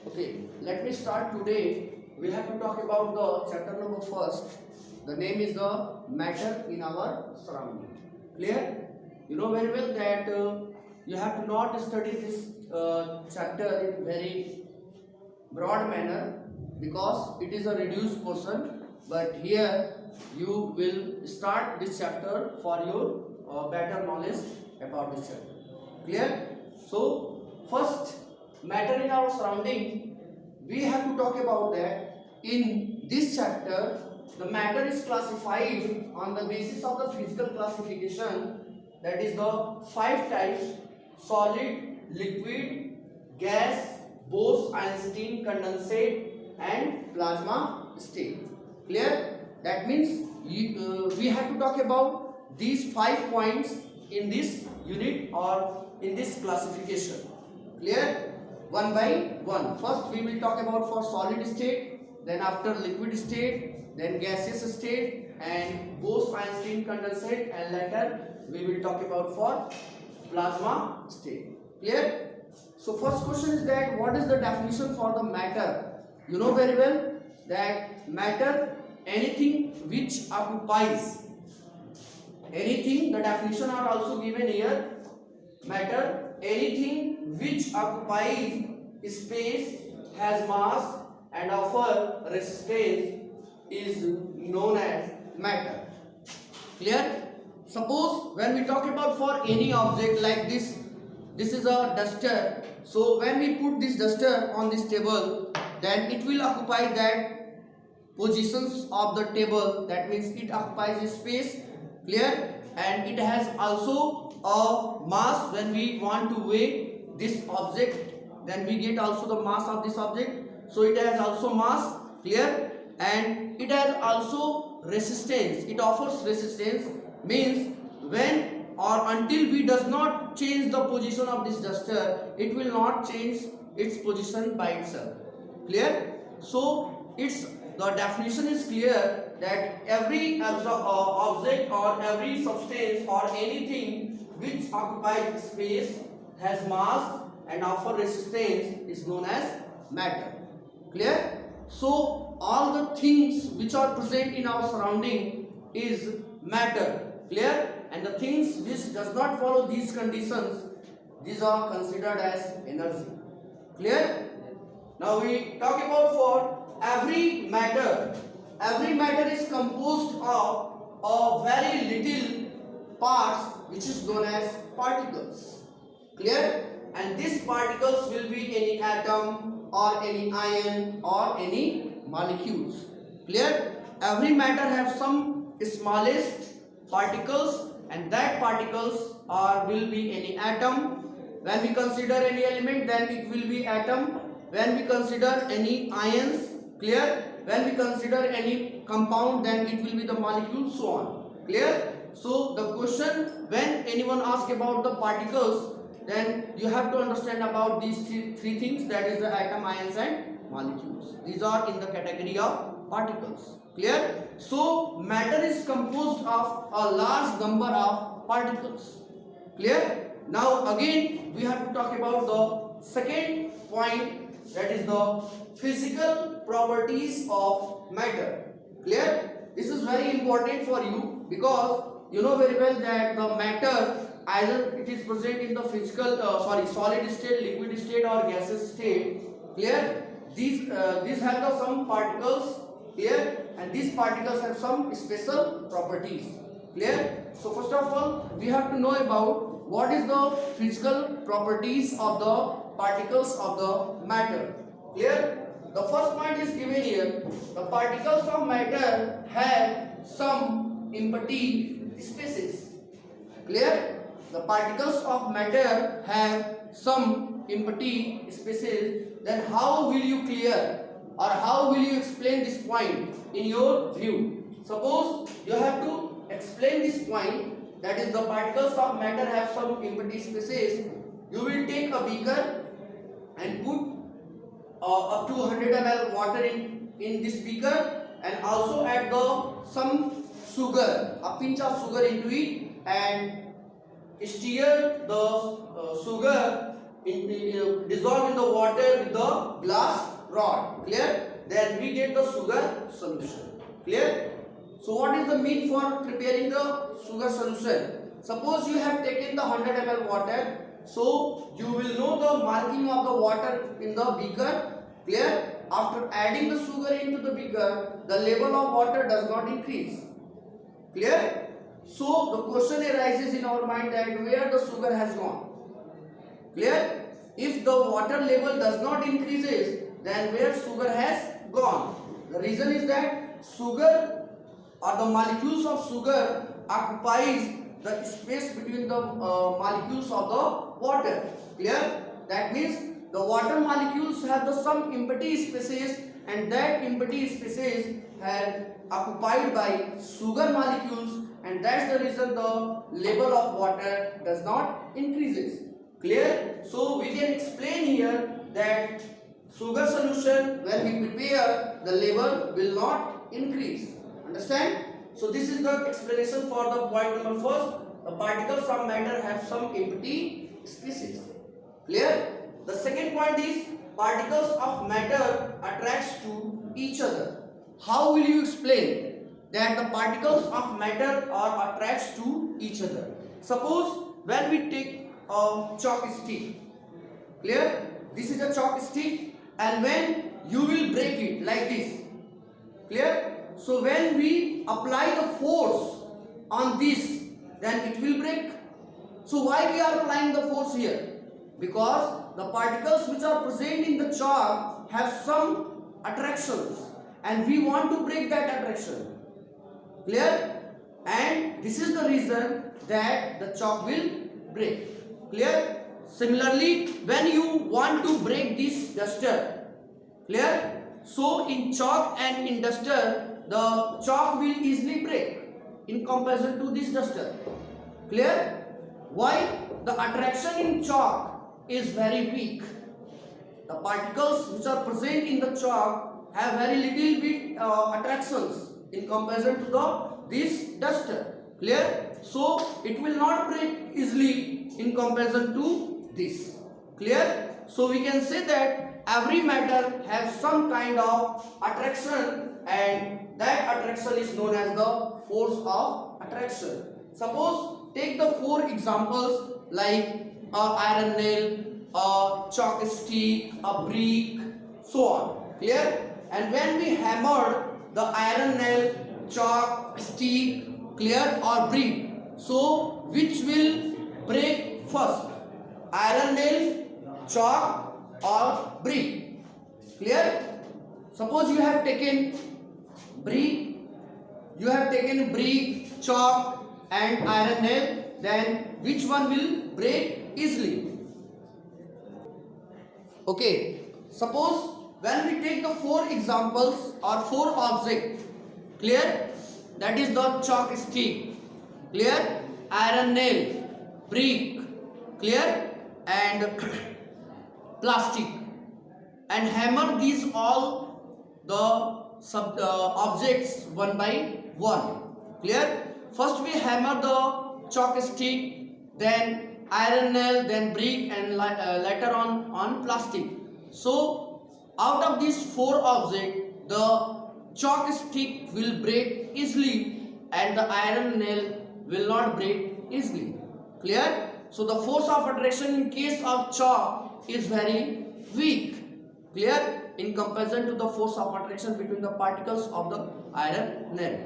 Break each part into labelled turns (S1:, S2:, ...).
S1: Okay, let me start today. We have to talk about the chapter number first. The name is the matter in our surrounding. Clear? You know very well that you have to not study this chapter in very broad manner because it is a reduced portion. But here you will start this chapter for your better knowledge about this chapter. Clear? So first, matter in our surrounding, we have to talk about that. In this chapter, the matter is classified on the basis of the physical classification, that is the 5 types: solid, liquid, gas, Bose-Einstein, condensate and plasma state. Clear? That means we have to talk about these 5 points in this unit or in this classification. Clear? One by one. First we will talk about for solid state, then after liquid state, then gaseous state and Bose-Einstein, condensate, and later we will talk about for plasma state. Clear? So first question is that what is the definition for the matter? You know very well that matter, anything which occupies, anything, the definition are also given here. Matter, anything which occupies space, has mass and offer resistance is known as matter. Clear? Suppose when we talk about for any object like this is a duster. So when we put this duster on this table, then it will occupy that positions of the table. That means it occupies space. Clear? And it has also a mass. When we want to weigh this object, then we get also the mass of this object. So it has also mass. Clear? And it has also resistance. It offers resistance, means when or until we does not change the position of this duster, it will not change its position by itself. Clear? So the definition is clear that every object or every substance or anything which occupies space, has mass and offer resistance is known as matter. Clear? So all the things which are present in our surrounding is matter. Clear? And the things which does not follow these conditions, these are considered as energy. Clear? Now we talk about for every matter. Every matter is composed of a very little parts which is known as particles. Clear? And these particles will be any atom or any ion or any molecules. Clear? Every matter have some smallest particles, and that particles will be any atom. When we consider any element, then it will be atom. When we consider any ions, clear? When we consider any compound, then it will be the molecule, so on. Clear? So the question, when anyone asks about the particles, then you have to understand about these three things, that is the atom, ions and molecules. These are in the category of particles. Clear? So matter is composed of a large number of particles. Clear? Now again we have to talk about the second point, that is the physical properties of matter. Clear? This is very important for you because you know very well that the matter, either it is present in the solid state, liquid state or gaseous state. Clear? These have some particles. Clear? And these particles have some special properties. Clear? So first of all we have to know about what is the physical properties of the particles of the matter. Clear? The first point is given here. The particles of matter have some empty spaces. Clear? The particles of matter have some empty spaces. Then how will you clear or how will you explain this point in your view? Suppose you have to explain this point, that is the particles of matter have some empty spaces. You will take a beaker and put up to 100 ml water in this beaker, and also add some sugar, a pinch of sugar into it, and stir the sugar dissolve in the water with the glass rod. Clear? Then we get the sugar solution. Clear? So what is the mean for preparing the sugar solution? Suppose you have taken the 100 ml water, so you will know the marking of the water in the beaker. Clear? After adding the sugar into the beaker, the level of water does not increase. Clear? So the question arises in our mind that where the sugar has gone. Clear? If the water level does not increases, then where sugar has gone. The reason is that sugar or the molecules of sugar occupies the space between the molecules of the water. Clear? That means the water molecules have the some empty spaces, and that empty spaces are occupied by sugar molecules, and that's the reason the level of water does not increases. Clear? So we can explain here that sugar solution, when we prepare, the level will not increase. Understand? So this is the explanation for the point number first. The particles of matter have some empty spaces. Clear? The second point is particles of matter attracts to each other. How will you explain that the particles of matter are attracts to each other? Suppose when we take a chalk stick. Clear? This is a chalk stick, and when you will break it like this. Clear? So when we apply the force on this, then it will break. So why we are applying the force here? Because the particles which are present in the chalk have some attractions, and we want to break that attraction. Clear? And this is the reason that the chalk will break. Clear? Similarly, when you want to break this duster, clear? So in chalk and in duster, the chalk will easily break in comparison to this duster. Clear? Why? The attraction in chalk is very weak. The particles which are present in the chalk have very little bit attractions in comparison to this duster. Clear? So it will not break easily in comparison to this. Clear? So we can say that every matter has some kind of attraction, and that attraction is known as the force of attraction. Suppose take the 4 examples like a iron nail, a chalk stick, a brick, so on. Clear? And when we hammer the iron nail, chalk, stick, clear, or brick, so which will break first? Iron nail, chalk, or brick? Clear? Suppose you have taken brick, chalk, and iron nail, then which one will break easily? Okay, suppose when we take the 4 examples or 4 objects, clear? That is the chalk stick, clear? Iron nail, brick, clear? And plastic, and hammer these all the objects one by one. Clear? First we hammer the chalk stick, then iron nail, then brick, and later on plastic. So out of these 4 objects, the chalk stick will break easily and the iron nail will not break easily. Clear? So the force of attraction in case of chalk is very weak. Clear? In comparison to the force of attraction between the particles of the iron nail.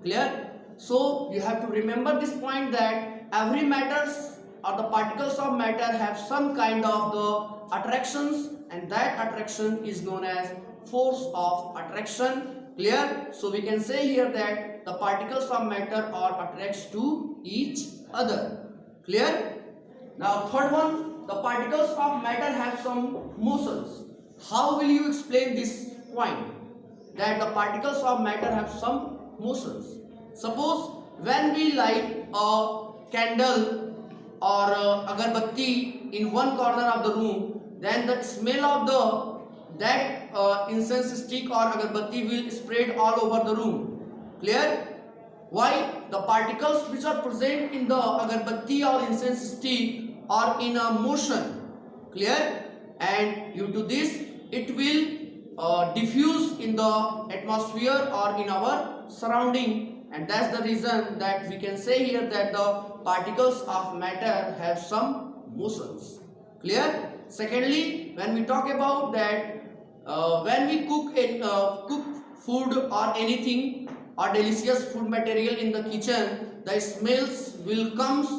S1: Clear? So you have to remember this point that every matters or the particles of matter have some kind of the attractions, and that attraction is known as force of attraction. Clear? So we can say here that the particles of matter are attracts to each other. Clear? Now third one, the particles of matter have some motions. How will you explain this point that the particles of matter have some motions? Suppose when we light a candle or agarbatti in one corner of the room, then the smell of that incense stick or agarbatti will spread all over the room. Clear? Why? The particles which are present in the agarbatti or incense stick are in a motion. clear, and due to this it will diffuse in the atmosphere or in our surrounding, and that's the reason that we can say here that the particles of matter have some motions. Clear? Secondly, when we talk about that when we cook food or anything or delicious food material in the kitchen, the smells will comes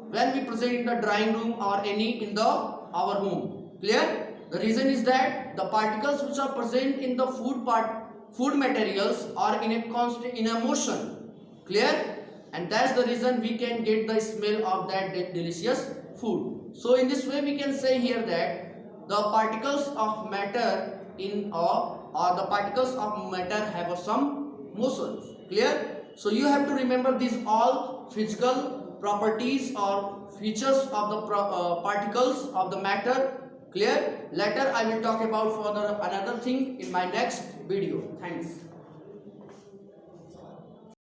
S1: when we present in the drawing room or any in the our home. Clear? The reason is that the particles which are present in the food materials are in a constant in a motion. Clear? And that's the reason we can get the smell of that delicious food. So in this way we can say here that the particles of matter or the particles of matter have some motions. Clear? So you have to remember these all physical properties or features of the particles of the matter. Clear? Later I will talk about further another thing in my next video. Thanks.